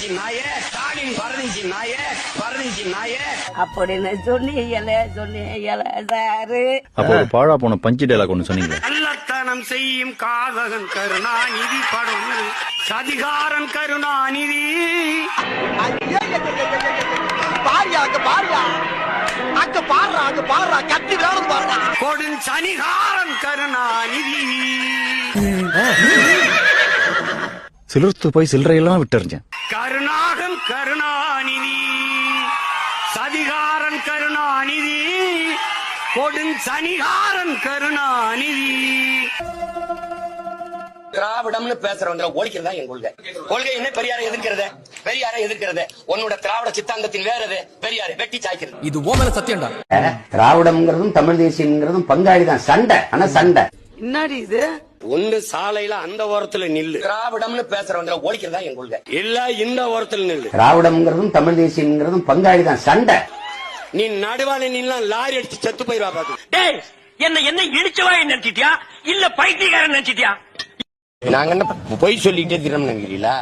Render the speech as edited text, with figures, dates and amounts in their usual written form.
பரதேசி நாயே, ஸ்டாலின் பரதேசி நாயே, பரதேசி நாயே அப்படின்னு சொன்னீங்களே சாரு. அப்போ ஒரு பாழா போன பஞ்சு டைலாக் ஒண்ணு சொன்னீங்க. கள்ளத்தனம் செய்யும் காதகன் கருணாநிதி படம் சதிகாரன் கருணாநிதி கொடும் சனிகாரன் கருணாநிதி. சிலிர்த்து போய் சில்லறையெல்லாம் விட்டுறிஞ்சேன். கருணாகன் கருணாநிதி, சதிகாரன் கருணாநிதி, கொடும் சனிகாரன் கருணாநிதி. திராவிடம்னு பேசுறவங்க ஒழிக்கிறதா என் கொள்கை. கொள்கை என்ன? பெரியாரை எதிர்க்கிறது, பெரியாரை எதிர்க்கிறது. உன்னோட திராவிட சித்தாந்தத்தின் வேறது பெரியாரை வெட்டி சாய்க்கிறது. இது ஓமன சத்தியம்டா. திராவிடம்ங்கிறதும் தமிழ் தேசியம்ங்கிறதும் பங்காளிதான். சண்டை, ஆனா சண்டை. என்னடி இது? ஒண்ணு சாலையில அந்த ஓரத்துல நில்லு, திராவிடம்னு பேசுறவங்க ஒழிக்கிறதா என் கொள்கை. இல்ல இந்த ஓரத்துல நில்லு. திராவிடம்ங்கிறதும் தமிழ் தேசியம்ங்கிறதும் பங்காளிதான். சண்டை. நீ நடுவால நின்னா லாரி அடிச்சு செத்து போயிருவா பாத்து. டேய், என்ன இடிச்சவா நினைச்சிட்டியா இல்ல பைத்தியக்காரன் நினைச்சிட்டியா? நாங்க என்ன பொய் சொல்லிட்டே தினம் நினைக்கிறீங்களா?